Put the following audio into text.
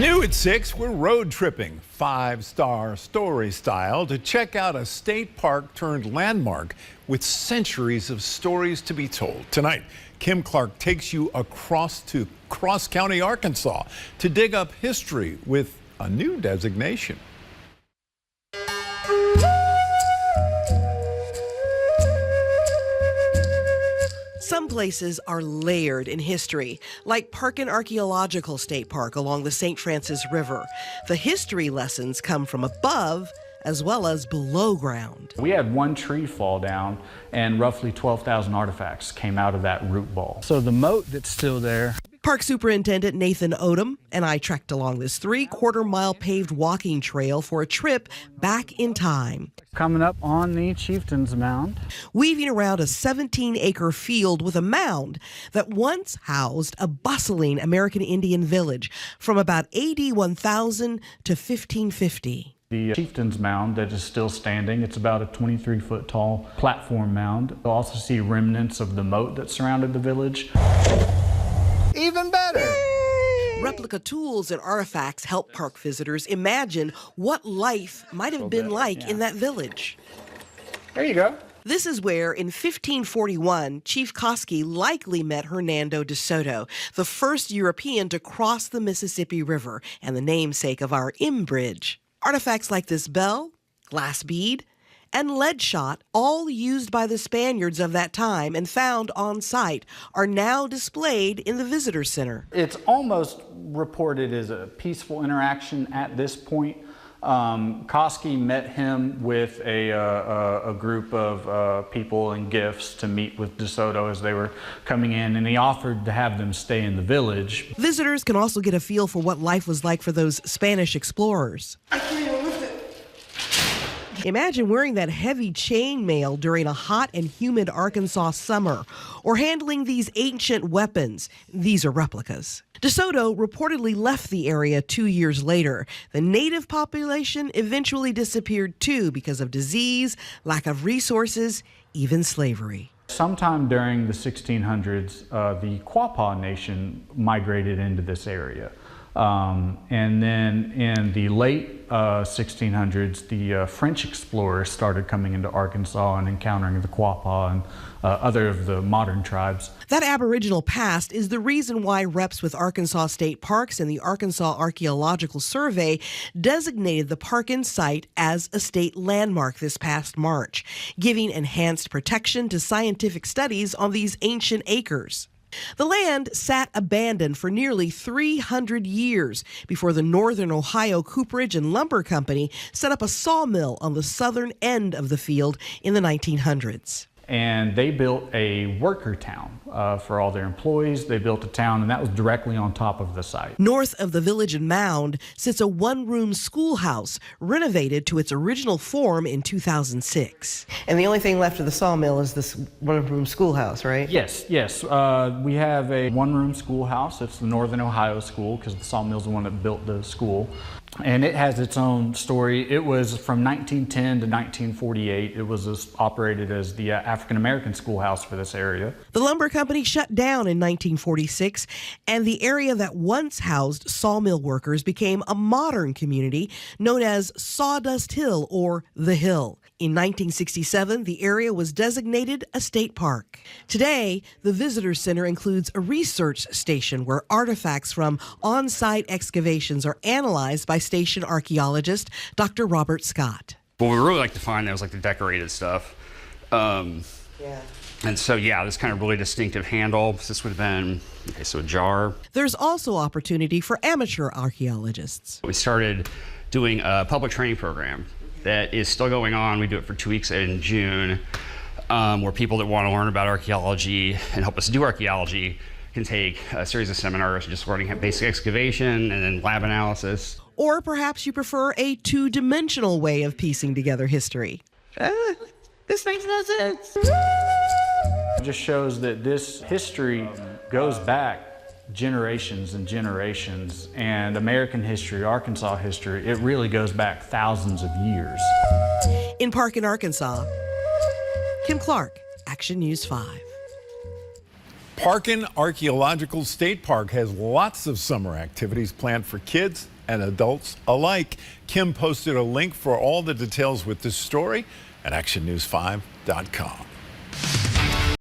New at 6, we're road tripping, 5-star story style, to check out a state park turned landmark with centuries of stories to be told. Tonight, Kim Clark takes you across to Cross County, Arkansas, to dig up history with a new designation. Some places are layered in history, like Parkin Archeological State Park along the St. Francis River. The history lessons come from above as well as below ground. We had one tree fall down and roughly 12,000 artifacts came out of that root ball. So the moat that's still there. Park Superintendent Nathan Odom and I trekked along this 3/4-mile paved walking trail for a trip back in time. Coming up on the Chieftain's Mound. Weaving around a 17-acre field with a mound that once housed a bustling American Indian village from about AD 1000 to 1550. The Chieftain's Mound that is still standing, it's about a 23-foot tall platform mound. You'll also see remnants of the moat that surrounded the village. Even better! Replica tools and artifacts help park visitors imagine what life might have been like in that village. There you go. This is where, in 1541, Chief Koski likely met Hernando de Soto, the first European to cross the Mississippi River and the namesake of our M Bridge. Artifacts like this bell, glass bead, and lead shot, all used by the Spaniards of that time and found on site, are now displayed in the visitor center. It's almost reported as a peaceful interaction at this point. Koski met him with a group of people and gifts to meet with De Soto as they were coming in, and he offered to have them stay in the village. Visitors can also get a feel for what life was like for those Spanish explorers. I can't even lift it. Imagine wearing that heavy chainmail during a hot and humid Arkansas summer, or handling these ancient weapons. These are replicas. De Soto reportedly left the area 2 years later. The native population eventually disappeared too because of disease, lack of resources, even slavery. Sometime during the 1600s, the Quapaw Nation migrated into this area. And then in the late 1600s, the French explorers started coming into Arkansas and encountering the Quapaw and other of the modern tribes. That Aboriginal past is the reason why reps with Arkansas State Parks and the Arkansas Archaeological Survey designated the Parkin site as a state landmark this past March, giving enhanced protection to scientific studies on these ancient acres. The land sat abandoned for nearly 300 years before the Northern Ohio Cooperage and Lumber Company set up a sawmill on the southern end of the field in the 1900s. And they built a worker town for all their employees. They built a town, and that was directly on top of the site. North of the village and mound sits a one-room schoolhouse renovated to its original form in 2006. And the only thing left of the sawmill is this one-room schoolhouse, right? Yes. We have a one-room schoolhouse. It's the Northern Ohio School, because the sawmill's the one that built the school. And it has its own story. It was from 1910 to 1948. It was operated as the African-American schoolhouse for this area. The lumber company shut down in 1946, and the area that once housed sawmill workers became a modern community known as Sawdust Hill, or The Hill. In 1967, the area was designated a state park. Today, the visitor center includes a research station where artifacts from on-site excavations are analyzed by station archaeologist Dr. Robert Scott. What we really like to find was like the decorated stuff. And so, this kind of really distinctive handle. This would have been, a jar. There's also opportunity for amateur archaeologists. We started doing a public training program that is still going on. We do it for 2 weeks in June, where people that want to learn about archaeology and help us do archaeology can take a series of seminars just learning basic excavation and then lab analysis. Or perhaps you prefer a two-dimensional way of piecing together history. This makes no sense. It just shows that this history goes back generations and generations, and American history, Arkansas history, it really goes back thousands of years. In Parkin, Arkansas, Kim Clark, Action News 5. Parkin Archeological State Park has lots of summer activities planned for kids and adults alike. Kim posted a link for all the details with this story at actionnews5.com.